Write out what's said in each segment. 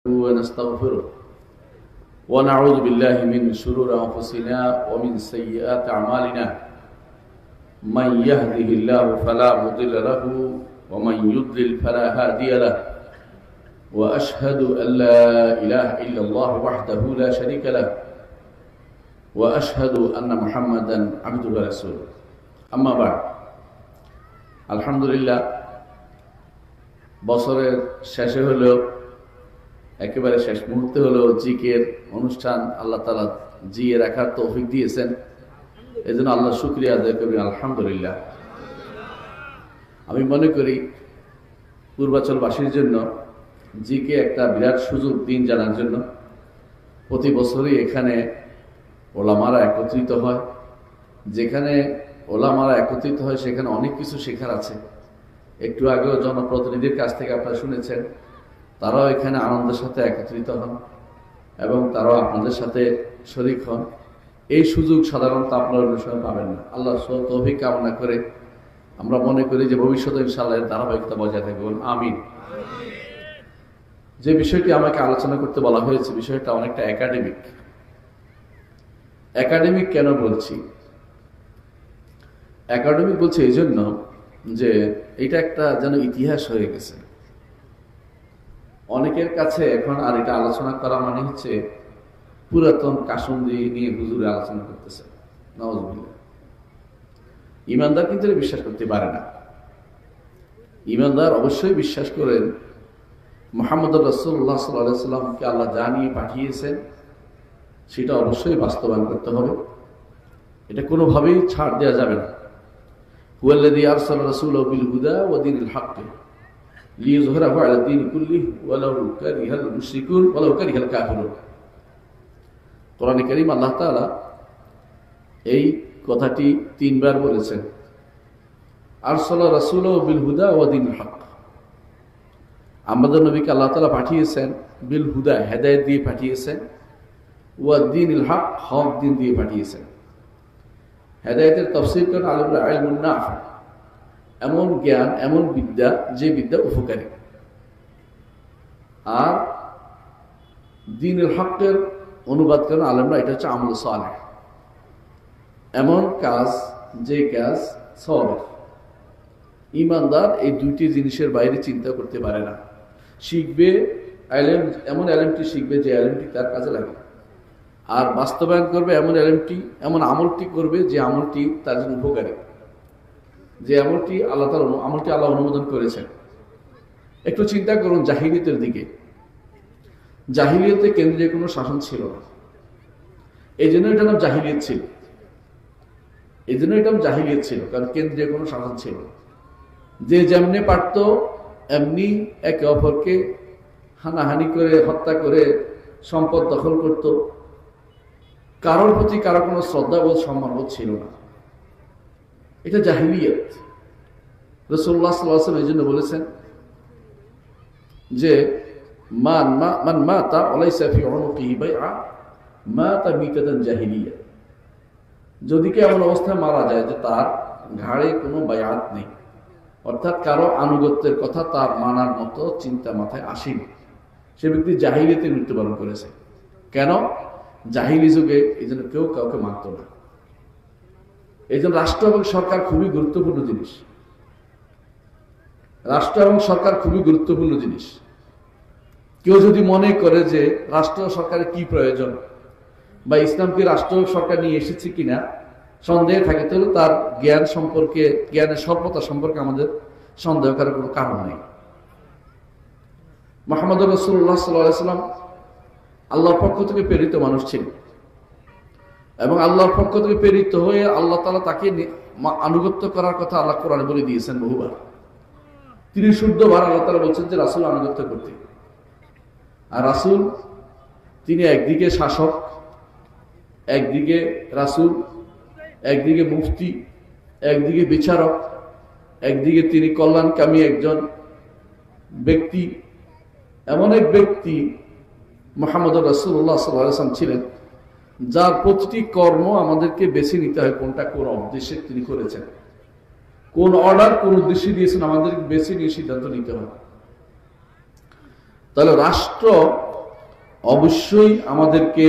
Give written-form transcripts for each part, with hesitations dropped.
ونستغفره ونعوذ بالله من شرور أنفسنا ومن سيئات أعمالنا من يهده الله فلا مضل له ومن يضلل فلا هادي له وأشهد أن لا إله إلا الله وحده لا شريك له وأشهد أن محمدا عبده ورسوله أما بعد الحمد لله বছরের শেষে হলো একেবারে শেষ মুহূর্তে হলো জিকের অনুষ্ঠান আল্লাহ তাআলা জিয়ে রাখার তৌফিক দিয়েছেন। এজন্য আল্লাহর শুকরিয়া আদায় করি আলহামদুলিল্লাহ। আমি মনে করি পূর্বাঞ্চলবাসীর জন্য জিকে একটা বিরাট সুযোগ দিন জানার জন্য। প্রতি বছরই এখানে ওলামারা একত্রিত হয়। যেখানে ওলামারা একত্রিত হয় সেখানে অনেক কিছু শেখার আছে। একটু আগেও জনপ্রতিনিধির কাছ থেকে আপনারা শুনেছেন, তারাও এখানে আনন্দের সাথে একত্রিত হন এবং তারাও আপনাদের সাথে শরীক হন। এই সুযোগ সাধারণত আপনারা অন্য সময় পাবেন না। আল্লাহ তৌফিক কামনা করে আমরা মনে করি যে ভবিষ্যতে ইনশাআল্লাহ এর ধারাবাহিকতা বজায় থাকবে, আমিন। যে বিষয়টি আমাকে আলোচনা করতে বলা হয়েছে, বিষয়টা অনেকটা একাডেমিক। একাডেমিক কেন বলছি? একাডেমিক বলছি এই জন্য যে এটা একটা যেন ইতিহাস হয়ে গেছে অনেকের কাছে এখন। আর এটা আলোচনা করা মানে হচ্ছে পুরাতন কাসুন্দি নিয়ে হুজুরে আলোচনা করতেছে। নাউজুবিল্লাহ। ইমানদার কিন্তু বিশ্বাস করতে পারে না। ইমানদার অবশ্যই বিশ্বাস করেন মুহাম্মদ রাসূলুল্লাহ সাল্লাল্লাহু আলাইহি ওয়াসাল্লামকে আল্লাহ জানিয়ে পাঠিয়েছেন, সেটা অবশ্যই বাস্তবায়ন করতে হবে। এটা কোনোভাবেই ছাড় দেওয়া যাবে না। হুয়াল্লাযী আরসালা রাসূলাহু বিল হুদা ওয়া দীনিল হক লিইয়ুযহিরাহু আলা দ্বীনি কুল্লিহি ওয়ালাউ কারিহাল মুশরিকুন ওয়ালাউ কারিহাল কাফিরুন। কোরআনে কারীম আল্লাহ তাআলা এই কথাটি 3 বার বলেছেন। আরসালা রাসূলাহু বিল হুদা ওয়া দীনিল হক। আমাদের নবীকে আল্লাহ তাআলা পাঠিয়েছেন বিল হুদা, হেদায়েত দিয়ে পাঠিয়েছেন, ওয়া দীনিল হক, হক দিন দিয়ে পাঠিয়েছেন। হেদায়েতের তাফসীর করেন আলেমরা ইলমুন নাফি, এমন জ্ঞান, এমন বিদ্যা যে বিদ্যা উপকারী। আর দ্বীনুল হকের অনুবাদ করেন আলেমরা এটা হচ্ছে আমল সালেহ, এমন কাজ যে কাজ সওয়াবের। ইমানদার এই দুইটি জিনিসের বাইরে চিন্তা করতে পারে না। শিখবে ইলম, এমন ইলমটি শিখবে যে ইলমটি তার কাজে লাগে। আর বাস্তবায়ন করবে এমন ইলমটি, এমন আমলটি করবে যে আমলটি তার জন্য উপকারী, যে আমলটি আল্লাহ অনুমোদন করেছেন। একটু চিন্তা করুন জাহিলিয়তের দিকে। জাহিলিয়তে কেন্দ্রীয় কোনো শাসন ছিল না, এই জন্য এটা নাম জাহিলিয়ত ছিল। এই জন্য এটা জাহিলিয়ত ছিল, কারণ কেন্দ্রীয় কোনো শাসন ছিল না। যে যেমনি পারত এমনি একে অপরকে হানাহানি করে, হত্যা করে সম্পদ দখল করত। কারোর প্রতি কারো কোনো শ্রদ্ধাবোধ, সম্মানবোধ ছিল না। এটা জাহিলিয়ত। রাসূলুল্লাহ সাল্লাল্লাহু আলাইহি ওয়াসাল্লাম এই জন্য বলেছেন যে মান মাতা ওয়ালাইসা ফি উনুকিহি বাইআ মাতা মিতাতান জাহিলিয়া। যদি কেউ এমন অবস্থায় মারা যায় যে তার ঘাড়ে কোনো বায়াত নেই, অর্থাৎ কারো আনুগত্যের কথা তার মানার মতো চিন্তা মাথায় আসেনি, সে ব্যক্তি জাহিলিয়তে মৃত্যুবরণ করেছে। কেন? জাহিলি যুগে এই জন্য কেউ কাউকে মানত না। এই জন্য রাষ্ট্র এবং সরকার খুবই গুরুত্বপূর্ণ জিনিস। রাষ্ট্র এবং সরকার খুবই গুরুত্বপূর্ণ জিনিস। কেউ যদি মনে করে যে রাষ্ট্র সরকারের কি প্রয়োজন বা ইসলাম কি রাষ্ট্র সরকার নিয়ে এসেছে কিনা সন্দেহ থাকে, তাহলে তার জ্ঞান সম্পর্কে, জ্ঞানের স্বল্পতা সম্পর্কে আমাদের সন্দেহ করার কোনো কারণ নেই। মুহাম্মদ রাসূলুল্লাহ সাল্লাল্লাহু আলাইহি ওয়াসাল্লাম আল্লাহর পক্ষ থেকে প্রেরিত মানুষ ছিলেন এবং আল্লাহর পক্ষ থেকে প্রেরিত হয়ে আল্লাহ তাআলা তাকে আনুগত্য করার কথা আল্লাহ কোরআনে বলে দিয়েছেন বহুবার। 30 আল্লাহ তাআলা বলছেন যে রাসূল আনুগত্য করতে। আর রাসূল তিনি একদিকে শাসক, একদিকে রাসূল, একদিকে মুফতি, একদিকে বিচারক, একদিকে তিনি কল্যাণকামী একজন ব্যক্তি। এমন এক ব্যক্তি মুহাম্মদ রাসূলুল্লাহ সাল্লাল্লাহু আলাইহি ওয়াসাল্লাম ছিলেন, যার প্রতিটি কর্ম আমাদেরকে বেছে নিতে হয় কোনটা কোন উদ্দেশ্যে তিনি করেছেন, কোন অর্ডার কোন উদ্দেশ্যে দিয়েছেন, আমাদেরকে বেছে নিয়ে সিদ্ধান্ত নিতে হয়। তাহলে রাষ্ট্র অবশ্যই আমাদেরকে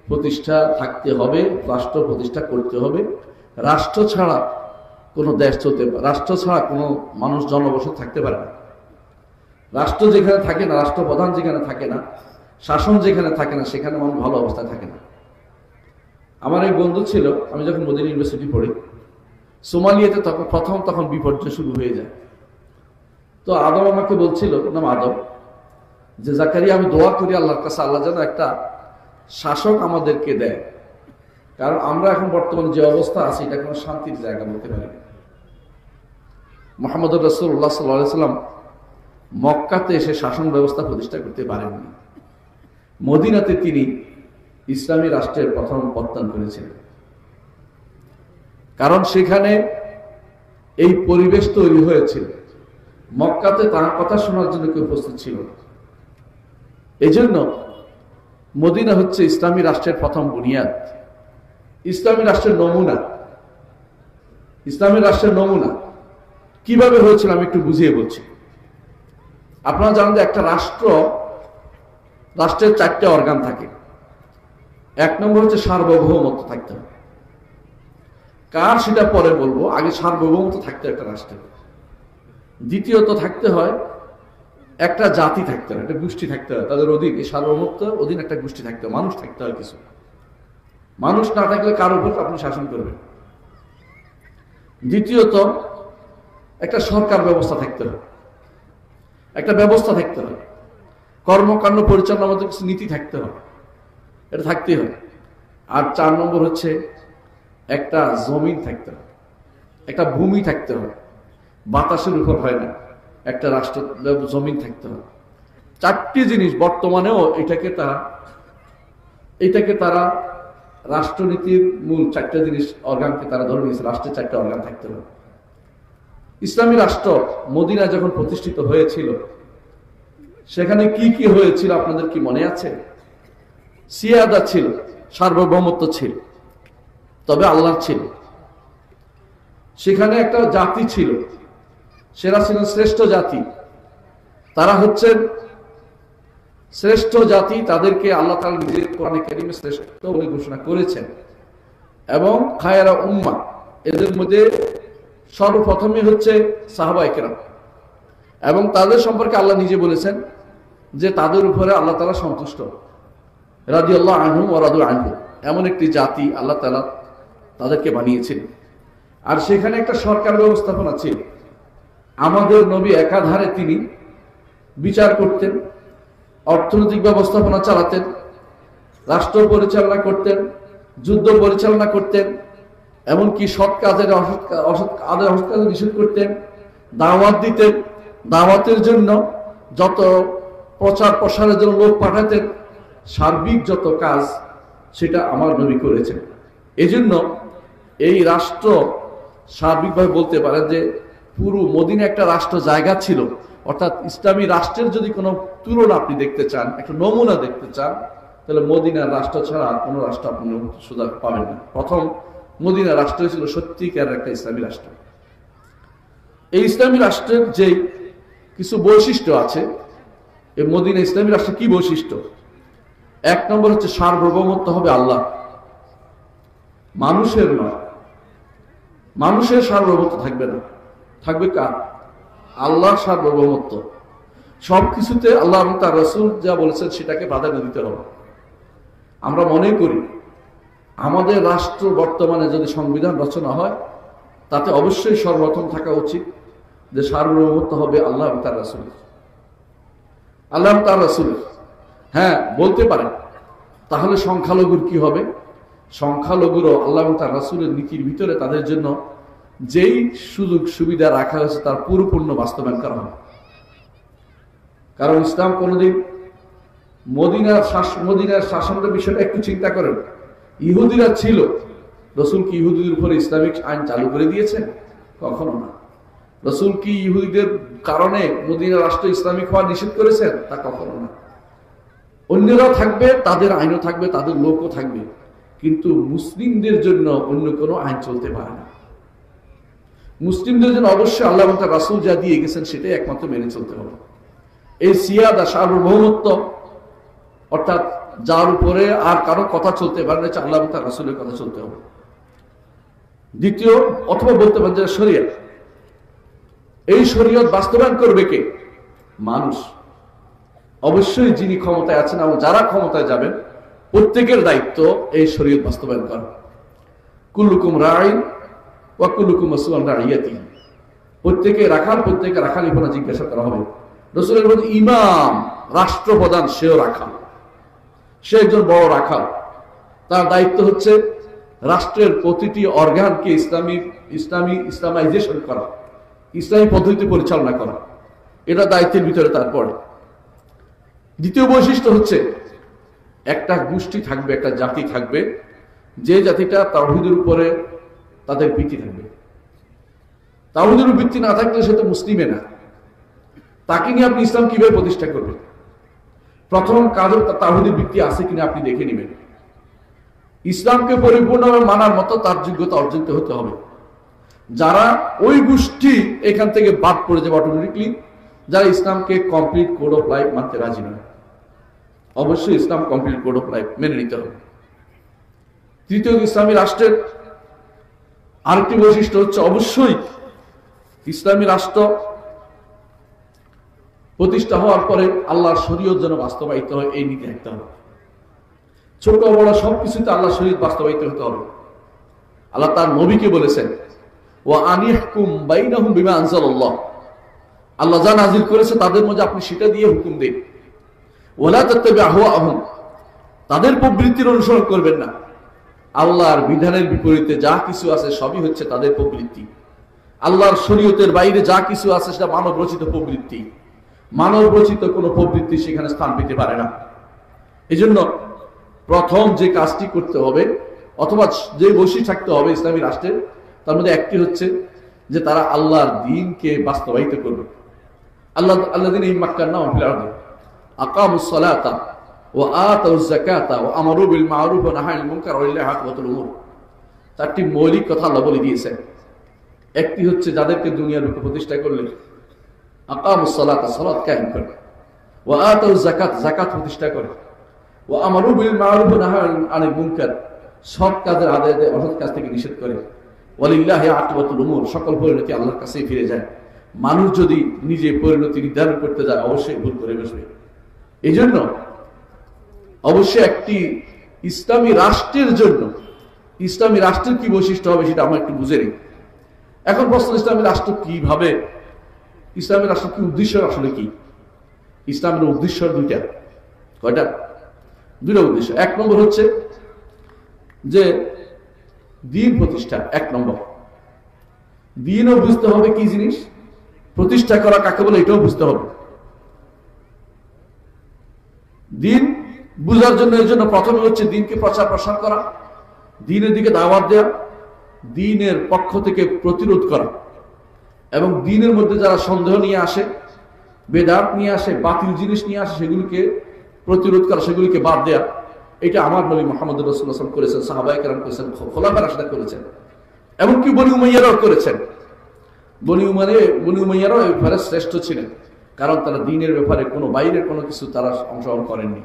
প্রতিষ্ঠা থাকতে হবে, রাষ্ট্র প্রতিষ্ঠা করতে হবে। রাষ্ট্র ছাড়া কোনো দেশ চলতে পারে, রাষ্ট্র ছাড়া কোনো মানুষ জনবসত থাকতে পারে না। রাষ্ট্র যেখানে থাকে না, রাষ্ট্রপ্রধান যেখানে থাকে না, শাসন যেখানে থাকে না, সেখানে মানুষ ভালো অবস্থায় থাকে না। আমার এক বন্ধু ছিল, আমি যখন মদিনা ইউনিভার্সিটি পড়ি, সোমালিয়াতে তখন বিপর্যয় শুরু হয়ে যায়। তো আদম আমাকে বলছিল, নাম আদম, যে জাকারিয়া আমি দোয়া করি আল্লাহর কাছে, আল্লাহ যেন একটা শাসক আমাদেরকে দেয়, কারণ আমরা এখন বর্তমানে যে অবস্থা আছে এটা কোনো শান্তির জায়গা বলতে পারি না। মুহাম্মদুর রাসূলুল্লাহ সাল্লাল্লাহু আলাইহি ওয়াসাল্লাম মক্কাতে এসে শাসন ব্যবস্থা প্রতিষ্ঠা করতে পারেননি। মদিনাতে তিনি ইসলামী রাষ্ট্রের প্রথম পত্তন করেছিলেন, কারণ সেখানে এই পরিবেশ তৈরি হয়েছিল। মক্কাতে তার কথা শোনার জন্য কেউ উপস্থিত ছিল না। এজন্য মদিনা হচ্ছে ইসলামী রাষ্ট্রের প্রথম বুনিয়াদ, ইসলামী রাষ্ট্রের নমুনা। ইসলামী রাষ্ট্রের নমুনা কিভাবে হয়েছিল আমি একটু বুঝিয়ে বলছি। আপনারা জানেন যে একটা রাষ্ট্রের 4টে অর্গান থাকে। 1 নম্বর হচ্ছে সার্বভৌমত্ব থাকতে হবে। কার সেটা পরে বলবো, আগে সার্বভৌমত্ব থাকতে একটা রাষ্ট্রের। দ্বিতীয়ত থাকতে হয় একটা জাতি থাকতে হয়, একটা গোষ্ঠী থাকতে হয়, তাদের অধীন, এই সার্বভৌমত্ব অধীন একটা গোষ্ঠী থাকতে হয়, মানুষ থাকতে হয় কিছু। মানুষ না থাকলে কার উপর আপনি শাসন করবেন। দ্বিতীয়ত একটা সরকার ব্যবস্থা থাকতে হয়, একটা ব্যবস্থা থাকতে হয়, কর্মকাণ্ড পরিচালনার মধ্যে কিছু নীতি থাকতে হয়, এটা থাকতেই হয়। আর 4 নম্বর হচ্ছে একটা জমিন থাকতে হয়, একটা ভূমি থাকতে হয়, বাতাসের উপর হয় না, একটা রাষ্ট্র জমিন থাকতে হয়। 4টি জিনিস বর্তমানেও এটাকে তারা রাষ্ট্রনীতির মূল 4টে জিনিস অর্গানকে তারা ধরে নিয়েছে, রাষ্ট্রের 4টে অর্গান থাকতে হবে। ইসলামী রাষ্ট্র মদিনা যখন প্রতিষ্ঠিত হয়েছিল সেখানে কি কি হয়েছিল আপনাদের কি মনে আছে? সিয়াদা ছিল, সার্বভৌমত্ব ছিল, তবে আল্লাহ ছিল। সেখানে একটা জাতি ছিল, সেরা ছিল শ্রেষ্ঠ জাতি। তারা হচ্ছেন শ্রেষ্ঠ জাতি, তাদেরকে আল্লাহ তাআলা নিজের কোরআনে কারীমে শ্রেষ্ঠ বলে ঘোষণা করেছেন। এবং খায়রা উম্মাহ, এদের মধ্যে সর্বপ্রথমে হচ্ছে সাহাবায়ে কেরাম, এবং তাদের সম্পর্কে আল্লাহ নিজে বলেছেন যে তাদের উপরে আল্লাহ তাআলা সন্তুষ্ট, রাদিয়াল্লাহু আনহুম ওয়া রাদু আনহু। এমন একটি জাতি আল্লাহ তাআলা তাদেরকে বানিয়েছিলেন। আর সেখানে একটা সরকার ব্যবস্থাপনা ছিল। আমাদের নবী একাধারে তিনি বিচার করতেন, অর্থনৈতিক ব্যবস্থাপনা চালাতেন, রাষ্ট্র পরিচালনা করতেন, যুদ্ধ পরিচালনা করতেন, এমনকি সৎ কাজের অসৎ কাজে নিষেধ করতেন, দাওয়াত দিতেন, দাওয়াতের জন্য যত প্রচার প্রসারের জন্য লোক পাঠাতেন, সার্বিক যত কাজ সেটা আমার নবী করেছেন। এজন্য এই রাষ্ট্র সার্বিকভাবে বলতে পারে যে পুরো মদিনা একটা রাষ্ট্র জায়গা ছিল। অর্থাৎ ইসলামী রাষ্ট্রের যদি কোনো তুলনা আপনি দেখতে চান, একটা নমুনা দেখতে চান, তাহলে মদিনার রাষ্ট্র ছাড়া আর কোনো রাষ্ট্র আপনি সুযোগ পাবেন না। প্রথম মদিনা রাষ্ট্র ছিল সত্যিকার একটা ইসলামী রাষ্ট্র। এই ইসলামী রাষ্ট্রের যে কিছু বৈশিষ্ট্য আছে, এই মদিনা ইসলামী রাষ্ট্রের কি বৈশিষ্ট্য? 1 নম্বর হচ্ছে সার্বভৌমত্ব হবে আল্লাহ, মানুষের নয়। মানুষের সার্বভৌমত্ব থাকবে না, থাকবে কার? আল্লাহর সার্বভৌমত্ব। সবকিছুতে আল্লাহ এবং তার রাসূল যা বলেছেন সেটাকে প্রাধান্য দিতে হবে। আমরা মনে করি আমাদের রাষ্ট্র বর্তমানে যদি সংবিধান রচনা হয় তাতে অবশ্যই সর্বপ্রথম থাকা উচিত যে সার্বভৌমত্ব হবে আল্লাহ এবং তার রাসূলের। আল্লাহ এবং তার রাসূলের। হ্যাঁ, বলতে পারেন তাহলে সংখ্যালঘুর কি হবে? সংখ্যালঘুরও আল্লাহ এবং তার রাসূলের নীতির ভিতরে তাদের জন্য যেই সুযোগ সুবিধা রাখা হয়েছে তার পরিপূর্ণ বাস্তবায়ন করা হবে। কারণ ইসলাম কোনদিন মদিনার শাসনের বিষয়টা একটু চিন্তা করেন। ইহুদিরা ছিল, রাসূল কি ইহুদিদের উপরে ইসলামিক আইন চালু করে দিয়েছেন? কখনো না। রাসূল কি ইহুদিদের কারণে মদিনা রাষ্ট্র ইসলামিক হওয়া নিষেধ করেছেন? তা কখনো না। অন্যরাও থাকবে, তাদের আইনও থাকবে, তাদের লোকও থাকবে, কিন্তু মুসলিমদের জন্য অন্য কোনো আইন চলতে পারে না। মুসলিমদের জন্য অবশ্যই আল্লাহ এবং তার রাসূল যা দিয়ে গেছেন সেটাই একমাত্র মেনে চলতে হবে। এই সিয়াদা, সার্বভৌমত্ব, অর্থাৎ যার উপরে আর কারো কথা চলতে পারে না, আল্লাহ এবং তার রাসূলের কথা চলতে হবে। দ্বিতীয়, অথবা বলতে পারেন যে শরীয়ত, এই শরীয়ত বাস্তবায়ন করবে কে? মানুষ। অবশ্যই যিনি ক্ষমতায় আছেন এবং যারা ক্ষমতায় যাবেন প্রত্যেকের দায়িত্ব এই শরীয়ত বাস্তবায়ন করা। কুল্লুকুম রাঈন ওয়া কুল্লুকুম মাসউলুন আন রাইয়াতিহি, প্রত্যেকে রাখাল, প্রত্যেকে রাখালিপনা জিজ্ঞাসা করা হবে। রাসূলের বলেন ইমাম, রাষ্ট্রপ্রধান, সেও রাখাল, সে একজন বড় রাখাল। তার দায়িত্ব হচ্ছে রাষ্ট্রের প্রতিটি অর্গানকে ইসলামাইজেশন করা, ইসলামী পদ্ধতিতে পরিচালনা করা, এটা দায়িত্বের ভিতরে তার পড়ে। দ্বিতীয় বৈশিষ্ট্য হচ্ছে একটা গোষ্ঠী থাকবে, একটা জাতি থাকবে, যে জাতিটা তাওহীদের উপরে তাদের ভিত্তি থাকবে। তাওহীদের ভিত্তি না থাকলে সে তো মুসলিমে না, তাকে নিয়ে আপনি ইসলাম কিভাবে প্রতিষ্ঠা করবেন? প্রথম কাজ তাওহীদের ভিত্তি আছে কিনা আপনি দেখে নেবেন। ইসলামকে পরিপূর্ণভাবে মানার মতো তার যোগ্যতা অর্জিত হতে হবে। যারা ওই গোষ্ঠী এখান থেকে বাদ পড়ে যাবে অটোমেটিকলি, যারা ইসলামকে কমপ্লিট কোড অফ লাইফ মানতে রাজি নয়। অবশ্যই ইসলাম কমপ্লিট কোড অফ লাইফ মেনে নিতে হবে। তৃতীয়, ইসলামী রাষ্ট্রের আরেকটি বৈশিষ্ট্য হচ্ছে অবশ্যই ইসলামী রাষ্ট্র প্রতিষ্ঠা হওয়ার পরে আল্লাহর শরীয়ত যেন বাস্তবায়িত হয়, এই নীতি থাকতে হবে। ছোট বড় সবকিছুতে আল্লাহ শরীয়ত বাস্তবায়িত হতে হবে। আল্লাহ তার নবীকে বলেছেন ওয়া আনিহকুম বাইনাহুম বিমা আনজালাল্লাহ, আল্লাহ যা নাজিল করেছে তাদের মধ্যে আপনি সেটা দিয়ে হুকুম দিন। ওয়ালা তাত্তাবি আহওয়াহুম, তাদের প্রবৃত্তির অনুসরণ করবেন না। আল্লাহর বিধানের বিপরীতে যা কিছু আছে সবই হচ্ছে তাদের প্রবৃত্তি। আল্লাহর শরীয়তের বাইরে যা কিছু আছে সেটা মানব রচিত প্রবৃত্তি। মানব রচিত কোনো প্রবৃত্তি সেখানে স্থান পেতে পারে না। এজন্য প্রথম যে কাজটি করতে হবে অথবা যে বৈশিষ্ট্য থাকতে হবে ইসলামী রাষ্ট্রের, তার মধ্যে একটি হচ্ছে যে তারা আল্লাহর দ্বীনকে বাস্তবায়িত করবে। আল্লাযীনা ইম্মাক্কানাহুম ফিল আরদি আকামুস সালাতা ওয়া আতাউজ যাকাতা ওয়া আমারু বিল মা'রুফ ওয়া নাহাউ আনিল মুনকার ওয়া লিল্লাহি আকিবাতুল উমুর। চারটি মৌলিক কথা আল্লাহ বলে দিয়েছেন। একটি হচ্ছে যাদেরকে দুনিয়ার বুকে প্রতিষ্ঠা করলে আকামুস সালাতা, সালাত কায়েম করে, ওয়া আতাউজ যাকাত, যাকাত প্রতিষ্ঠা করে, ওয়া আমারু বিল মা'রুফ ওয়া নাহাউ আনিল মুনকার, সৎ কাজের আদেশ দেয়, অসৎ কাজ থেকে নিষেধ করে, ওয়া লিল্লাহি আকিবাতুল উমুর, সকল পরিণতি আল্লাহর কাছেই ফিরে যায়। মানুষ যদি নিজে পরিণতি নির্ধারণ করতে যায় অবশ্যই ভুল করে বসবে। এই জন্য অবশ্যই একটি ইসলামী রাষ্ট্রের জন্য ইসলামী রাষ্ট্রের কি বৈশিষ্ট্য হবে সেটা আমরা একটু বুঝে নিই। এখন প্রশ্ন, ইসলামী রাষ্ট্র কিভাবে, ইসলামী রাষ্ট্র কি উদ্দেশ্য আসলে কি? ইসলামের উদ্দেশ্য দুইটা। কয়টা? দুইটা উদ্দেশ্য। এক নম্বর হচ্ছে যে দ্বীন প্রতিষ্ঠা। এক নম্বর দ্বীনও বুঝতে হবে কি জিনিস, প্রতিষ্ঠা করা কাকে বলে এটাও বুঝতে হবে। দ্বীন বুঝার জন্য এর জন্য প্রথমে হচ্ছে দ্বীনকে প্রচার প্রসার করা, দ্বীনের দিকে দাওয়াত দেওয়া, দ্বীনের পক্ষ থেকে প্রতিরোধ করা, এবং দ্বীনের মধ্যে যারা সন্দেহ নিয়ে আসে, বেদাত নিয়ে আসে, বাতিল জিনিস নিয়ে আসে, সেগুলিকে প্রতিরোধ করা, সেগুলিকে বাদ দেয়া। এটা আমার নবী মুহাম্মদ রাসূলুল্লাহ সাল্লাল্লাহু আলাইহি ওয়াসাল্লাম করেছেন, সাহাবায়ে কেরাম করেছেন, খোলাফায়ে রাশিদিন করেছেন, এমনকি বনি উমাইয়ারাও করেছেন। বনি উমাইয়ারাও এই ব্যাপারে শ্রেষ্ঠ ছিলেন, কারণ তারা দ্বীনের ব্যাপারে কোনো বাইরের কোনো কিছু তারা অংশগ্রহণ করেননি।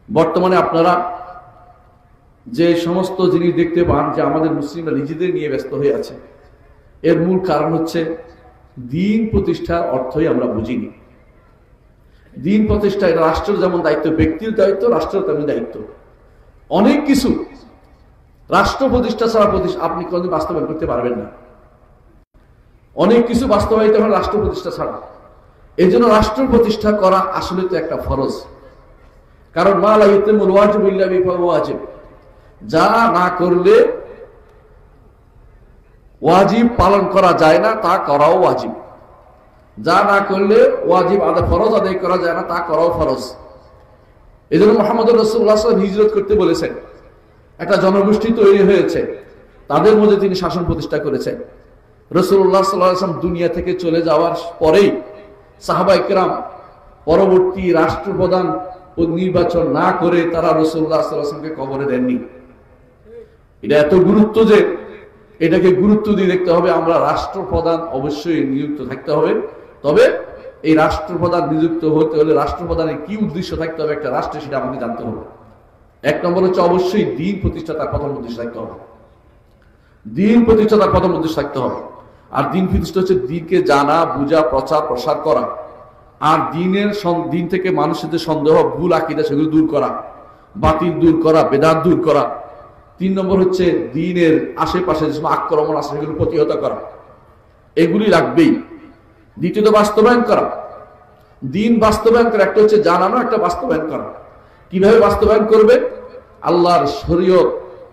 বর্তমানে আপনারা যে সমস্ত জিনিস দেখতে পান যে আমাদের মুসলিমরা নিজেদের নিয়ে ব্যস্ত হয়ে আছে, এর মূল কারণ হচ্ছে দ্বীন প্রতিষ্ঠার অর্থই আমরা বুঝিনি। দ্বীন প্রতিষ্ঠা এটা রাষ্ট্রের যেমন দায়িত্ব, ব্যক্তির দায়িত্ব, রাষ্ট্রের তেমনি দায়িত্ব। অনেক কিছু রাষ্ট্র প্রতিষ্ঠা ছাড়া আপনি কোনদিন বাস্তবায়ন করতে পারবেন না। অনেক কিছু বাস্তবায়িত হয় রাষ্ট্র প্রতিষ্ঠা ছাড়া। এই জন্য রাষ্ট্র প্রতিষ্ঠা করা আসলে তো একটা ফরজ। কারণ মা লা ইউতিমুল ওয়াজিবু ইল্লা বিহি ফাহুয়া ওয়াজিব, যা না করলে ওয়াজিব পালন করা যায় না তা করাও ওয়াজিব, যা না করলে ওয়াজিব আদায় ফরজ আদায় করা যায় না তা করাও ফরজ। এই জন্য মুহাম্মদ রাসূলুল্লাহ সাল্লাল্লাহু আলাইহি ওয়াসাল্লাম হিজরত করতে বলেছেন। একটা জনগোষ্ঠী তৈরি হয়েছে, তাদের মধ্যে তিনি শাসন প্রতিষ্ঠা করেছেন। রাসূলুল্লাহ সাল্লাল্লাহু আলাইহি ওয়াসাল্লাম দুনিয়া থেকে চলে যাওয়ার পরেই সাহাবায়ে কেরাম পরবর্তী রাষ্ট্রপ্রধান নির্বাচন না করে তারা রাসূলুল্লাহ সাল্লাল্লাহু আলাইহি ওয়াসাল্লামকে কবরে দেননি। এটা এত গুরুত্ব যে এটাকে গুরুত্ব দিয়ে দেখতে হবে। আমরা রাষ্ট্রপ্রধান অবশ্যই নিযুক্ত থাকতে হবে, তবে এই রাষ্ট্রপ্রধান নিযুক্ত হতে হলে রাষ্ট্রপ্রধানের কি উদ্দেশ্য থাকতে হবে একটা রাষ্ট্রে, সেটা আমাকে জানতে হবে। এক নম্বর হচ্ছে অবশ্যই দিন প্রতিষ্ঠা তার প্রথম উদ্দেশ্য থাকতে হবে। দিন প্রতিষ্ঠা তার প্রথম উদ্দেশ্য থাকতে হবে। আর দিন প্রতিষ্ঠা হচ্ছে দিনকে জানা, বুঝা, প্রচার প্রসার করা। আর দিন থেকে মানুষের যে সন্দেহ, ভুল আকীদা, সেগুলো দূর করা, বাতিল দূর করা, বেদাত দূর করা। 3 নম্বর হচ্ছে দিনের আশেপাশে যে আক্রমণ আছে সেগুলো প্রতিহত করা। এগুলি লাগবেই। দ্বিতীয়ত বাস্তবায়ন করা, দিন বাস্তবায়ন করা। একটা হচ্ছে জানানো, একটা বাস্তবায়ন করা। কিভাবে বাস্তবায়ন করবে? আল্লাহর শরীয়ত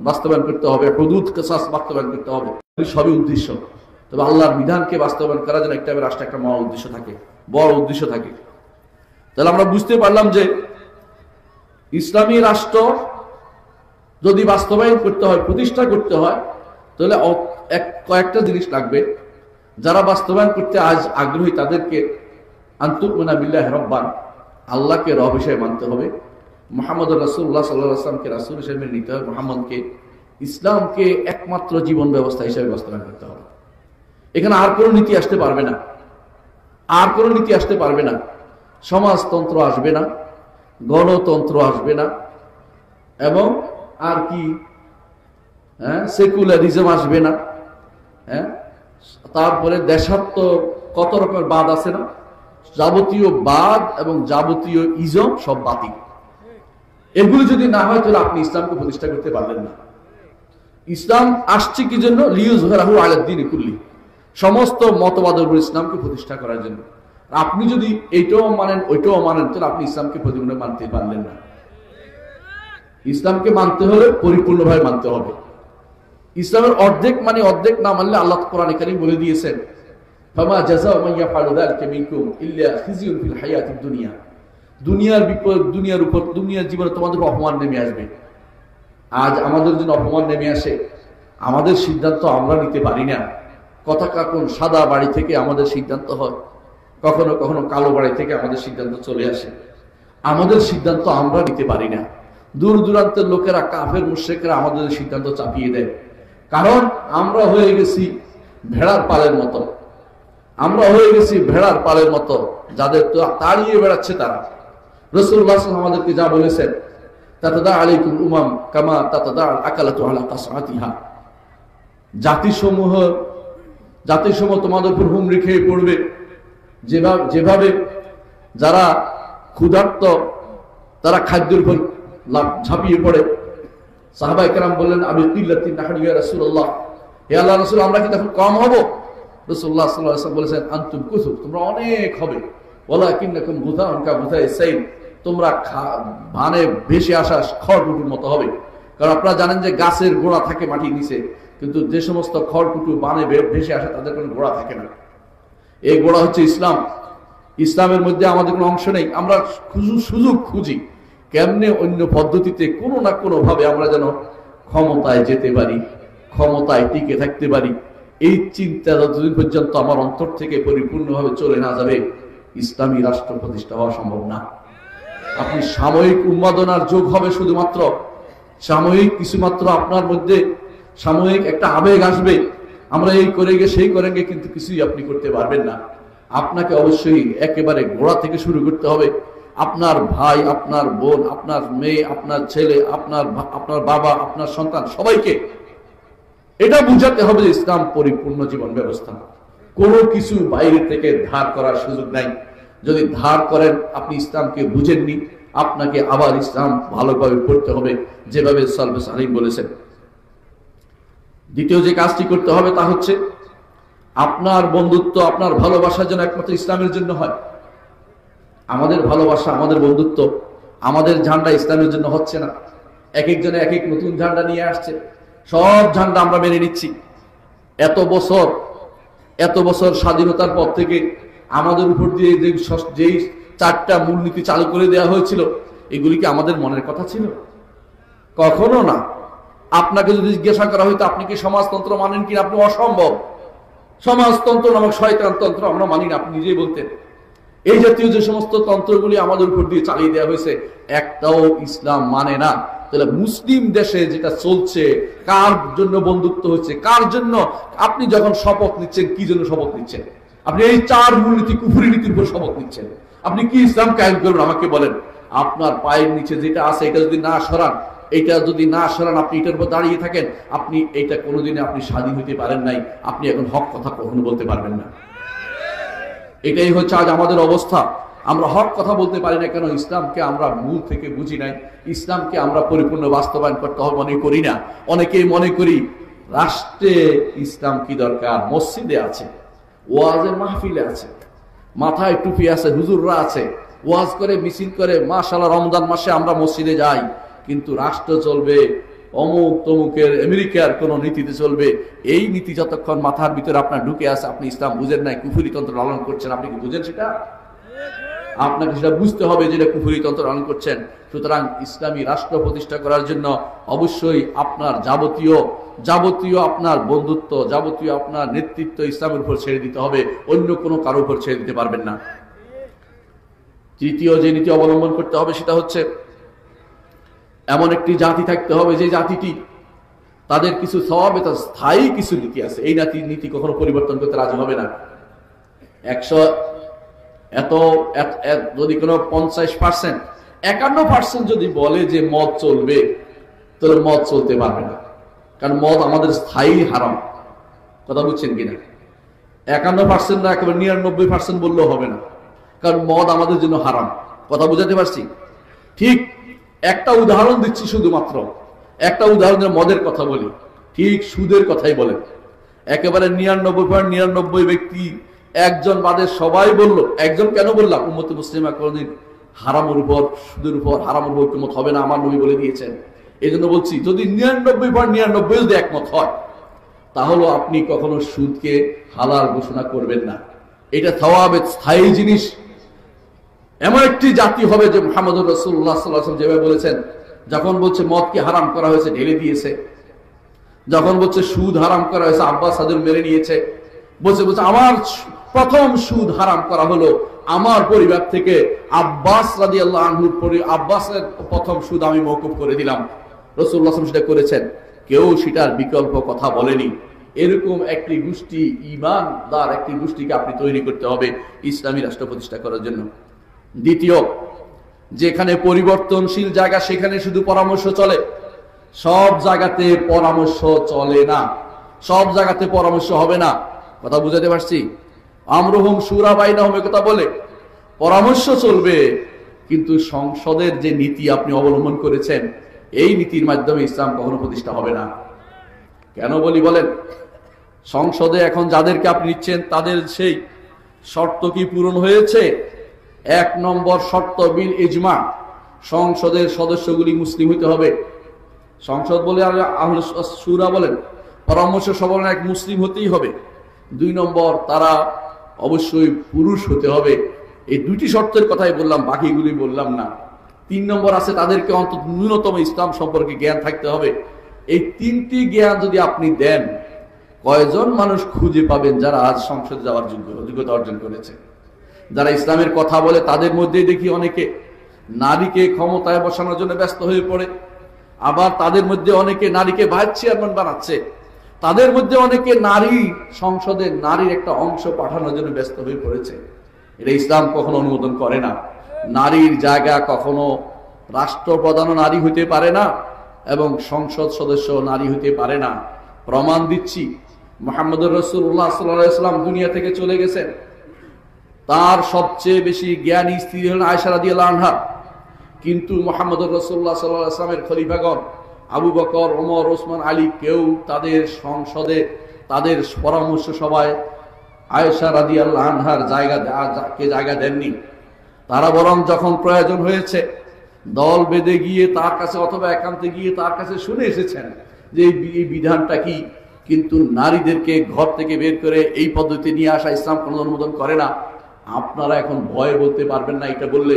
বাস্তবায়ন করতে হবে, হুদুদ কিসাস বাস্তবায়ন করতে হবে, সবই উদ্দেশ্য। তবে আল্লাহর বিধানকে বাস্তবায়ন করার জন্য একটা রাষ্ট্রে একটা মহা উদ্দেশ্য থাকে, বড় উদ্দেশ্য থাকে। তাহলে আমরা বুঝতে পারলাম যে ইসলামী রাষ্ট্র যদি বাস্তবায়ন করতে হয়, প্রতিষ্ঠা করতে হয়, তাহলে কয়েকটা জিনিস লাগবে। যারা বাস্তবায়ন করতে আজ আগ্রহী তাদেরকে আনতুমিনা বিল্লাহি রাব্বান, আল্লাহকে রব হিসেবে মানতে হবে, মুহাম্মদ রাসূলুল্লাহ সাল্লাল্লাহু আলাইহি ওয়াসাল্লামকে রাসূল হিসেবে নিতে হবে, মুহাম্মদকে, ইসলামকে একমাত্র জীবন ব্যবস্থা হিসেবে বাস্তবায়ন করতে হবে। এখানে আর কোনো নীতি আসতে পারবে না, আর কোনো নীতি আসতে পারবে না। সমাজতন্ত্র আসবে না, গণতন্ত্র আসবে না, এবং আর কি সেকুলারিজম আসবে না। তারপরে দেশাত্ম কত রকমের বাদ আছে না, যাবতীয় বাদ এবং যাবতীয় ইজম সব বাতিল। এগুলো যদি না হয় তাহলে আপনি ইসলামকে প্রতিষ্ঠা করতে পারবেন না। ইসলাম আসছে কি জন্য? লিইয়ুযহিরাহু আলাদ দীনি কুল্লি, সমস্ত মতবাদের উপর ইসলামকে প্রতিষ্ঠা করার জন্য। আপনি যদি এইটাও মানেন ওইটাও মানেন তাহলে আপনি ইসলামকে পরিপূর্ণ মানতে পারলেন না। ইসলামকে মানতে হলে পরিপূর্ণভাবে মানতে হবে। ইসলামের অর্ধেক মানে অর্ধেক না মানলে আল্লাহ কোরআনে কারীম বলে দিয়েছেন, ফামা জাযাউ মান ইয়াফআলু যালিকা মিনকুম ইল্লা খিজিয়ুন ফিল হায়াতিদ দুনিয়া। দুনিয়ার উপর দুনিয়ার জীবনে তোমাদের অপমান নেমে আসবে। আজ আমাদের জন্য অপমান নেমে আসে, আমাদের সিদ্ধান্ত আমরা নিতে পারি না। কথা কখন সাদা বাড়ি থেকে আমাদের সিদ্ধান্ত হয়, কখনো কখনো কালো বাড়ি থেকে আমাদের সিদ্ধান্ত চলে আসে। আমাদের সিদ্ধান্ত আমরা নিতে পারি না। দূর দূরান্তের লোকেরা, কাফের মুশরিকরা আমাদের সিদ্ধান্ত চাপিয়ে দেয়। কারণ আমরা হয়ে গেছি ভেড়ার পালের মতো, আমরা হয়ে গেছি ভেড়ার পালের মতো, যাদের তো তাড়িয়ে বেড়াচ্ছে তারা। রাসূলুল্লাহ সাল্লাল্লাহু আলাইহি ওয়াসাল্লাম আমাদেরকে যা বলেছেন, তাতাদা আলাইকুম উমাম কামা তাতাদা আল আকালাতু আলা কাসআতিহা, জাতিসমূহ তোমাদের উপর হুমড়ি খেয়ে পড়বে, যেভাবে যারা ক্ষুধার্ত তারা খাদ্যের উপর ঝাঁপিয়ে পড়ে। সাহাবায়ে কেরাম বললেন, আবি কিল্লাতিন নাহনু ইয়া রাসূলুল্লাহ, হে আল্লাহর রাসূল আমরা কি তখন কম হব? রাসূলুল্লাহ সাল্লাল্লাহু আলাইহি ওয়াসাল্লাম বলেছেন, আনতুম কুসুব, তোমরা অনেক হবে, ওয়ালাকিন্নাকুম গুথাউন কা গুথাইস সাইল, তোমরা ভানে ভেসে আসা খড়কুটুর মতো হবে। কারণ আপনারা জানেন যে গাছের গোড়া থাকে মাটির নিচে, কিন্তু যে সমস্ত খড়কুটু বানে ভেসে আসে তাদের কোনো গোড়া থাকে না। এই গোড়া হচ্ছে ইসলাম। ইসলামের মধ্যে আমাদের কোনো অংশ নেই। আমরা সুযোগ খুঁজি কেমনে অন্য পদ্ধতিতে কোনো না কোনো ভাবে আমরা যেন ক্ষমতায় যেতে পারি, ক্ষমতায় টিকে থাকতে পারি। এই চিন্তা যতদিন পর্যন্ত আমার অন্তর থেকে পরিপূর্ণভাবে চলে না যাবে, ইসলামী রাষ্ট্র প্রতিষ্ঠা হওয়া সম্ভব না। আপনি সাময়িক উন্মাদনার যোগ হবে, শুধুমাত্র সাময়িক কিছুমাত্র আপনার মধ্যে সাময়িক একটা আবেগ আসবে, আমরা এই করে গে সেই করেন গে, কিন্তু কিছুই আপনি করতে পারবেন না। আপনাকে অবশ্যই একেবারে গোড়া থেকে শুরু করতে হবে। আপনার ভাই, আপনার বোন, আপনার মেয়ে, আপনার ছেলে, আপনার বাবা, আপনার সন্তান, সবাইকে এটা বুঝাতে হবে যে ইসলাম পরিপূর্ণ জীবন ব্যবস্থা। কোনো কিছু বাইরে থেকে ধার করার সুযোগ নাই। যদি ধার করেন আপনি ইসলামকে বুঝেননি, আপনাকে আবার ইসলাম ভালোভাবে পড়তে হবে, যেভাবে সালফে সালেহ বলেছেন। দ্বিতীয় যে কাজটি করতে হবে তা হচ্ছে আপনার বন্ধুত্ব, আপনার ভালোবাসা যেন একমাত্র ইসলামের জন্য হয়। আমাদের ভালোবাসা, আমাদের বন্ধুত্ব, আমাদের ঝান্ডা ইসলামের জন্য হচ্ছে না। এক একজনে এক এক নতুন ঝান্ডা নিয়ে আসছে, সব ঝান্ডা আমরা মেনে নিচ্ছি। এত বছর স্বাধীনতার পর থেকে আমাদের উপর দিয়ে যেই 4টা মূলনীতি চালু করে দেওয়া হয়েছিল, এগুলি কি আমাদের মনের কথা ছিল? কখনো না। আপনাকে যদি জিজ্ঞাসা করা হয়তো আপনি কি সমাজতন্ত্র মানেন কিনা, আপনি অসম্ভব। সমাজতন্ত্র নামক শয়তানতন্ত্র আমরা মানি না, আপনি নিজেই বলতেন। এই জাতীয় যে সমস্ত তন্ত্রগুলি আমাদের উপর দিয়ে চালিয়ে দেওয়া হয়েছে, একটাও ইসলাম মানে না। তাহলে মুসলিম দেশে যেটা চলছে, কার জন্য বন্ধুত্ব হচ্ছে, কার জন্য? আপনি যখন শপথ নিচ্ছেন, কি জন্য শপথ নিচ্ছেন? আপনি এই 4 মূলনীতি কুফরি নীতির উপর শপথ নিচ্ছেন। আপনি কি ইসলাম কায়েম করবেন আমাকে বলেন। আপনার পায়ের নিচে যেটা আছে এটা যদি না সরান, আপনি এটার উপর দাঁড়িয়ে থাকেন, আপনি এটা কোনোদিনে আপনি স্বাধীন হতে পারেন নাই। আপনি এখন হক কথা কখনো বলতে পারবেন না। এটাই হচ্ছে আজ আমাদের অবস্থা। আমরা হক কথা বলতে পারি না কেন? ইসলামকে আমরা মূল থেকে বুঝি নাই। ইসলামকে আমরা পরিপূর্ণ বাস্তবায়ন করতে হবে মনে করি না। অনেকেই মনে করি রাষ্ট্রে ইসলাম কি দরকার? মসজিদে আছে, ওয়াজের মাহফিলে আছে, মাথায় টুপি আছে, হুজুররা আছে, ওয়াজ করে, মিছিল করে, মাশাআল্লাহ রমজান মাসে আমরা মসজিদে যাই, কিন্তু রাষ্ট্র চলবে অমুক তমুকের আমেরিকার কোন নীতিতে চলবে। এই নীতি যতক্ষণ মাথার ভিতরে আপনার ঢুকে আছে, আপনি ইসলাম বুঝেন নাই, কুফরি তন্ত্র লালন করছেন। আপনি কি বুঝেন সেটা? আপনাকে সেটা বুঝতে হবে যেটা কুফরি তন্ত্র লালন করছেন। সুতরাং ইসলামী রাষ্ট্র প্রতিষ্ঠা করার জন্য অবশ্যই আপনার যাবতীয় আপনার বন্ধুত্ব, যাবতীয় আপনার নেতৃত্ব ইসলামের উপর ছেড়ে দিতে হবে, অন্য কোনো কারো উপর ছেড়ে দিতে পারবেন না। তৃতীয় যে নীতি অবলম্বন করতে হবে সেটা হচ্ছে এমন একটি জাতি থাকতে হবে যে জাতিটি তাদের কিছু সওয়াব, এটা স্থায়ী কিছু নীতি আছে। এই নীতি কখনো পরিবর্তন করতে রাজি হবে না। 100 যদি কোনো 50%, 51% যদি বলে যে মদ চলবে, তাহলে মদ চলতে পারবে না। কারণ মদ আমাদের স্থায়ী হারাম। কথা বুঝছেন কিনা? 51% না, একেবারে 99% বললেও হবে না, কারণ মদ আমাদের জন্য হারাম। কথা বুঝাতে পারছি? ঠিক একটা উদাহরণ দিচ্ছি, শুধুমাত্র একটা উদাহরণের মদের কথা বলি, ঠিক সুদের কথাই বলেন। একেবারে 99.99 ব্যক্তি, একজন বাদে সবাই বলল। একজন কেন বললাম? উম্মতে মুসলিমা কোনদিন হারামের উপর, সুদের উপর, হারামের উপর ঐক্যমত হবে না, আমার নবী বলে দিয়েছেন। এই জন্য বলছি, যদি 99.99 যদি একমত হয়, তাহলে আপনি কখনো সুদকে হালাল ঘোষণা করবেন না। এটা সওয়াবের স্থায়ী জিনিস। এমন একটি জাতি হবে যে মুহাম্মদুর রাসূলুল্লাহ সাল্লাল্লাহু আলাইহি ওয়াসাল্লাম যেভাবে বলেছেন, যখন বলছে মদকে হারাম করা হয়েছে ঢেলে দিয়েছে, যখন বলছে সুদ হারাম করা হয়েছে আব্বাস হাজুর মেরে নিয়েছে, বলছে আমার প্রথম সুদ হারাম করা হলো আমার পরিবার থেকে, আব্বাস রাদিয়াল্লাহু আনহুর আব্বাসের প্রথম সুদ আমি মওকুফ করে দিলাম। রাসূলুল্লাহ সাল্লাল্লাহু আলাইহি ওয়াসাল্লাম সেটা করেছেন, কেউ সেটার বিকল্প কথা বলেনি। এরকম একটি গোষ্ঠী, ঈমানদার একটি গোষ্ঠীকে আপনি তৈরি করতে হবে ইসলামী রাষ্ট্র প্রতিষ্ঠা করার জন্য। দ্বিতীয়, যেখানে পরিবর্তনশীল জায়গা সেখানে শুধু পরামর্শ চলে, সব জায়গাতে পরামর্শ চলে না, সব জায়গাতে পরামর্শ হবে না। কথা বুঝাতে পারছি? আমরুহুম শুরা বাইনাহুম কথা বলে পরামর্শ চলবে, কিন্তু সংসদের যে নীতি আপনি অবলম্বন করেছেন, এই নীতির মাধ্যমে ইসলাম কখনো প্রতিষ্ঠা হবে না। কেন বলি বলেন? সংসদে এখন যাদেরকে আপনি নিচ্ছেন, তাদের সেই শর্ত কি পূরণ হয়েছে? 1 নম্বর শর্ত বিল ইজমা, সংসদের সদস্যগুলি মুসলিম হতে হবে। সংসদ বলে আর আহলে শুরা বলেন, পরামর্শ সবার এক মুসলিম হতেই হবে। 2 নম্বর, তারা অবশ্যই পুরুষ হতে হবে। এই 2টি শর্তের কথাই বললাম, বাকিগুলি বললাম না। 3 নম্বর আছে, তাদেরকে অন্তত ন্যূনতম ইসলাম সম্পর্কে জ্ঞান থাকতে হবে। এই 3টি জ্ঞান যদি আপনি দেন, কয়জন মানুষ খুঁজে পাবেন যারা আজ সংসদে যাওয়ার যোগ্যতা অর্জন করেছে? যারা ইসলামের কথা বলে তাদের মধ্যে দেখি অনেকে নারীকে ক্ষমতায় বসানোর জন্য ব্যস্ত হয়ে পড়ে, আবার তাদের মধ্যে অনেকে নারীকে ভাইস চেয়ারম্যান বানাচ্ছে, তাদের মধ্যে অনেকে নারী সংসদে নারীর একটা অংশ পাঠানোর জন্য ব্যস্ত হয়ে পড়েছে। এটা ইসলাম কখনো অনুমোদন করে না। নারীর জায়গা কখনো রাষ্ট্রপ্রধানও নারী হইতে পারে না এবং সংসদ সদস্য নারী হইতে পারে না। প্রমাণ দিচ্ছি, মুহাম্মদুর রাসূলুল্লাহ সাল্লাল্লাহু আলাইহি ওয়াসাল্লাম দুনিয়া থেকে চলে গেছেন, তার সবচেয়ে বেশি জ্ঞানী স্ত্রী হলেন আয়েশা রাদিয়াল্লাহু আনহা, কিন্তু মুহাম্মদুর রাসূলুল্লাহ সাল্লাল্লাহু আলাইহি ওয়াসাল্লামের খলিফাগণ আবু বকর, ওমর, ওসমান, আলী কেউ তাদের সংসদে তাদের পরামর্শ সভায় আয়েশা রাদিয়াল্লাহু আনহার জায়গা দেননি। তারা বরং যখন প্রয়োজন হয়েছে দল বেঁধে গিয়ে তার কাছে অথবা একান্তে গিয়ে তার কাছে শুনে এসেছেন যে এই বিধানটা কি, কিন্তু নারীদেরকে ঘর থেকে বের করে এই পদ্ধতি নিয়ে আসা ইসলাম কোনো অনুমোদন করে না। আপনারা এখন ভয়ে বলতে পারবেন না, এটা বললে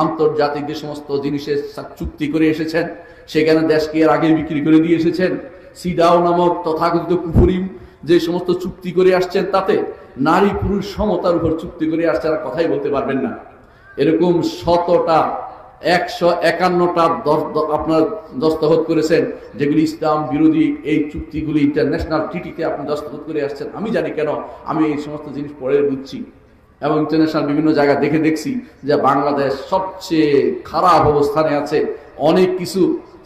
আন্তর্জাতিক যে সমস্ত জিনিসের চুক্তি করে এসেছেন সেখানে দেশকে এর আগে বিক্রি করে দিয়ে এসেছেন। সিডাও নামক তথাকথিত কুফরি যে সমস্ত চুক্তি করে আসছেন, তাতে নারী পুরুষ সমতার উপর চুক্তি করে আসছে, আর কথাই বলতে পারবেন না। এরকম শতটা 151টা আপনার দস্তখত করেছেন, যেগুলি ইসলাম বিরোধী। এই চুক্তিগুলি ইন্টারন্যাশনাল ট্রিটিতে আপনি দস্তখত করে আসছেন। আমি জানি কেন, আমি এই সমস্ত জিনিস পড়ে বুঝছি এবং ইন্টারন্যাশনাল বিভিন্ন জায়গা দেখেছি যে বাংলাদেশ সবচেয়ে খারাপ অবস্থানে আছে। অনেক কিছু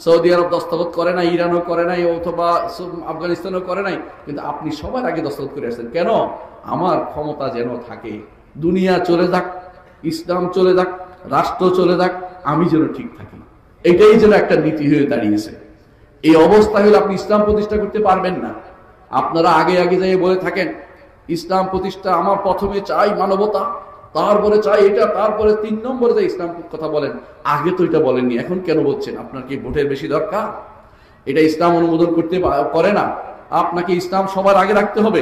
সৌদি আরব দস্তখত করে নাই, ইরানও করে নাই, অথবা আফগানিস্তানও করে নাই, কিন্তু আপনি সবার আগে দস্তখত করে আসছেন কেন? আমার ক্ষমতা যেন থাকে, দুনিয়া চলে যাক, ইসলাম চলে যাক, রাষ্ট্র চলে যাক, আমি যেন ঠিক থাকি। এটাই যেন একটা নীতি হয়ে দাঁড়িয়েছে। এই অবস্থা হলে আপনি ইসলাম প্রতিষ্ঠা করতে পারবেন না। আপনারা আগে যাই বলে থাকেন ইসলাম প্রতিষ্ঠা, আমার প্রথমে চাই মানবতা, তারপরে চাই এটা, তারপরে 3 নম্বরে যাই ইসলাম কথা বলেন। আগে তো এটা বলেননি, এখন কেন বলছেন? আপনার কি ভোটের বেশি দরকার? এটা ইসলাম অনুমোদন করতে পারে না। আপনাকে ইসলাম সবার আগে রাখতে হবে।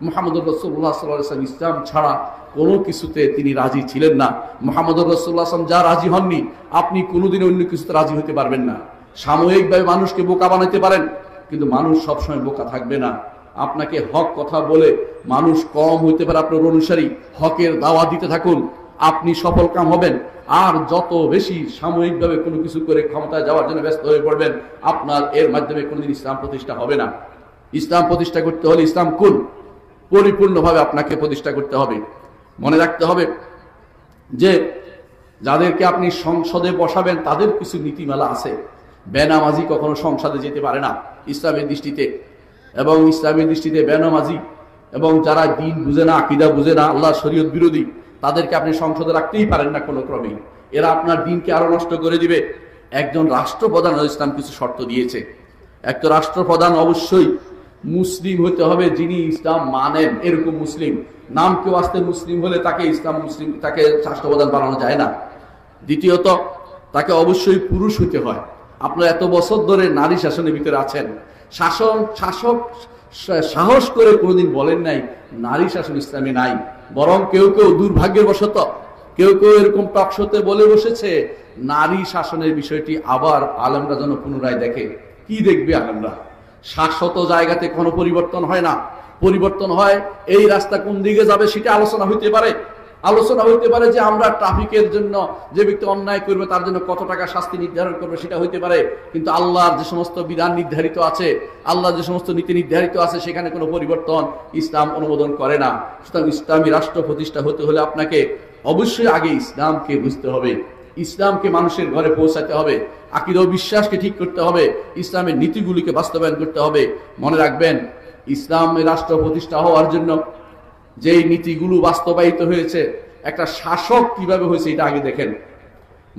মুহাম্মদুর রাসূলুল্লাহ সাল্লাল্লাহু আলাইহি ওয়াসাল্লাম ইসলাম ছাড়া কোনো কিছুতে তিনি রাজি ছিলেন না। মুহাম্মদুর রাসূলুল্লাহ সাল্লাল্লাহু আলাইহি ওয়াসাল্লাম যা রাজি হননি, আপনি কোনোদিন অন্য কিছুতে রাজি হতে পারবেন না। সাময়িকভাবে মানুষকে বোকা বানাইতে পারেন, কিন্তু মানুষ সবসময় বোকা থাকবে না। আপনাকে হক কথা বলে মানুষ কম হইতে পারে, আপনার অনুসারী, হকের দাওয়া দিতে থাকুন, আপনি সফল কাম হবেন। আর যত বেশি সাময়িকভাবে কোনো কিছু করে ক্ষমতায় যাওয়ার জন্য ব্যস্ত হয়ে পড়বেন, আপনার এর মাধ্যমে কোনোদিন ইসলাম প্রতিষ্ঠা হবে না। ইসলাম প্রতিষ্ঠা করতে হলে ইসলাম কুল পরিপূর্ণভাবে আপনাকে প্রতিষ্ঠা করতে হবে। মনে রাখতে হবে যে যাদেরকে আপনি সংসদে বসাবেন তাদের কিছু নীতিমালা আছে। বেনামাজি কখনো সংসদে যেতে পারে না ইসলামের দৃষ্টিতে, এবং ইসলামের দৃষ্টিতে বেনামাজি এবং যারা দ্বীন বুঝে না, আকীদা বুঝে না, আল্লাহ শরীয়ত বিরোধী, তাদেরকে আপনি সংসদে রাখতেই পারেন না কোনো ক্রমেই। এরা আপনার দ্বীনকে আরো নষ্ট করে দিবে। একজন রাষ্ট্রপ্রধান ইসলাম কিছু শর্ত দিয়েছে। একটা রাষ্ট্রপ্রধান অবশ্যই মুসলিম হতে হবে, যিনি ইসলাম মানেন এরকম মুসলিম। নাম কেউ আসতে মুসলিম হলে তাকে ইসলাম মুসলিম, তাকে রাষ্ট্রপ্রধান বানানো যায় না। দ্বিতীয়ত, তাকে অবশ্যই পুরুষ হতে হয়। আপনারা এত বছর ধরে নারী শাসনের ভিতরে আছেন, শাসক সাহস করে কোনোদিন বলেন নাই নারী শাসন ইসলামে নাই। বরং কেউ দুর্ভাগ্যের বশত কেউ এরকম টকশোতে বলে বসেছে নারী শাসনের বিষয়টি আবার আলেমরা যেন পুনরায় দেখে। কি দেখবে আলেমরা? শাশ্বত জায়গাতে কোনো পরিবর্তন হয় না। পরিবর্তন হয় এই রাস্তা কোন দিকে যাবে সেটা আলোচনা হইতে পারে। যে আমরা ট্রাফিকের জন্য যে ব্যক্তি অন্যায় করবে তার জন্য কত টাকা শাস্তি নির্ধারণ করবে, সেটা হইতে পারে। কিন্তু আল্লাহর যে সমস্ত বিধান নির্ধারিত আছে, আল্লাহর যে সমস্ত নীতি নির্ধারিত আছে, সেখানে কোনো পরিবর্তন ইসলাম অনুমোদন করে না। সুতরাং ইসলামী রাষ্ট্র প্রতিষ্ঠা হতে হলে আপনাকে অবশ্যই আগে ইসলামকে বুঝতে হবে, ইসলামকে মানুষের ঘরে পৌঁছাতে হবে, আকীদা ও বিশ্বাসকে ঠিক করতে হবে, ইসলামের নীতিগুলিকে বাস্তবায়ন করতে হবে। মনে রাখবেন, ইসলামের রাষ্ট্র প্রতিষ্ঠা হওয়ার জন্য যেই নীতিগুলো বাস্তবায়িত হয়েছে, একটা শাসক কিভাবে হয়েছে এটা আগে দেখেন।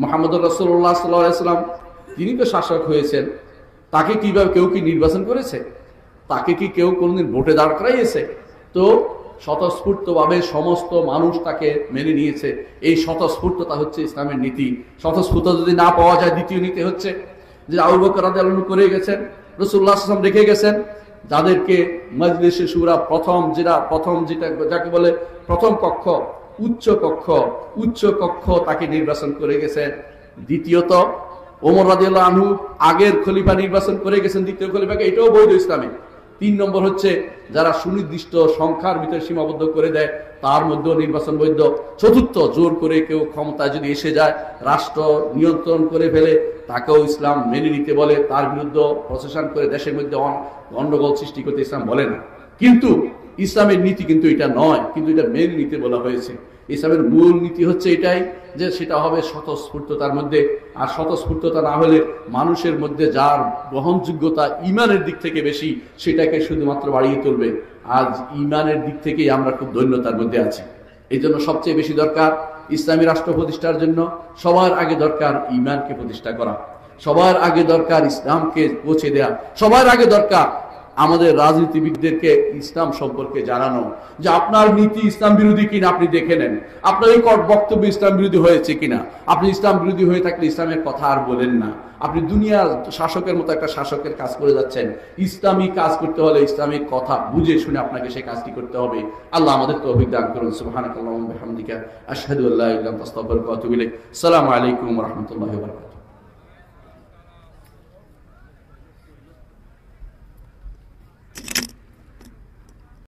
মুহাম্মদুর রাসূলুল্লাহ সাল্লাল্লাহু আলাইহি ওয়াসাল্লাম তিনি তো শাসক হয়েছেন, তাকে কিভাবে কেউ কি নির্বাচন করেছে? তাকে কি কেউ কোনদিন ভোটে দাঁড় করাইয়েছে? তো স্বতঃস্ফূর্তভাবে সমস্ত মানুষ তাকে মেনে নিয়েছে। এই স্বতঃস্ফূর্ততা হচ্ছে ইসলামের নীতি। স্বতঃস্ফূর্ত যদি না পাওয়া যায়, দ্বিতীয় নীতি হচ্ছে যে আবু বকর রাদিয়াল্লাহু আনহু করে গেছেন, রাসূলুল্লাহ সাল্লাল্লাহু আলাইহি ওয়াসাল্লাম রেখে গেছেন, যাদেরকে মজলিসে শুরা যাকে বলে প্রথম কক্ষ, উচ্চ কক্ষ তাকে নির্বাচন করে গেছেন। দ্বিতীয়ত, ওমর রাদিয়াল্লাহু আনহু আগের খলিফা নির্বাচন করে গেছেন দ্বিতীয় খলিফাকে, এটাও বৈধ ইসলামে। 3 নম্বর হচ্ছে যারা সুনির্দিষ্ট সংখ্যার ভিতরে সীমাবদ্ধ করে দেয় তার মধ্যেও নির্বাচন বৈধ। চতুর্থ, জোর করে কেউ ক্ষমতায় যদি এসে যায়, রাষ্ট্র নিয়ন্ত্রণ করে ফেলে, তাকেও ইসলাম মেনে নিতে বলে, তার বিরুদ্ধে প্রশাসন করে দেশের মধ্যে গন্ডগোল সৃষ্টি করতে ইসলাম বলে না। কিন্তু ইসলামের নীতি কিন্তু এটা নয়, কিন্তু এটা মেনে নিতে বলা হয়েছে। ইসলামের মূল নীতি হচ্ছে এটাই যে সেটা হবে স্বতঃস্ফূর্ততার মধ্যে। আর স্বতঃস্ফূর্ততা না হলে মানুষের মধ্যে যার গ্রহণযোগ্যতা ইমানের দিক থেকে বেশি, সেটাকে শুধুমাত্র বাড়িয়ে তুলবে। আজ ইমানের দিক থেকেই আমরা খুব দৈন্যতার মধ্যে আছি। এই জন্য সবচেয়ে বেশি দরকার ইসলামী রাষ্ট্র প্রতিষ্ঠার জন্য সবার আগে দরকার ইমানকে প্রতিষ্ঠা করা, সবার আগে দরকার ইসলামকে পৌঁছে দেয়া, সবার আগে দরকার আমাদের রাজনীতিবিদদেরকে ইসলাম সম্পর্কে জানানো যে আপনার নীতি ইসলাম বিরোধী কিনা আপনি দেখে নেন, আপনার এই বক্তব্য ইসলাম বিরোধী হয়েছে কিনা। আপনি ইসলাম বিরোধী হয়ে থাকলে ইসলামের কথা আর বলেন না। আপনি দুনিয়ার শাসকের মতো একটা শাসকের কাজ করে যাচ্ছেন। ইসলামী কাজ করতে হলে ইসলামিক কথা বুঝে শুনে আপনাকে সেই কাজটি করতে হবে। আল্লাহ আমাদের তৌফিক দান করুন। সুবহানাকাল্লাহুম্মা ওয়া বিহামদিকা আশহাদু আল্লা ইলাহা ইল্লা আনতা আস্তাগফিরুকা ওয়া আতুবু ইলাইক। আসসালামু আলাইকুম ওয়া রাহমাতুল্লাহি ওয়া বারাকাতুহু।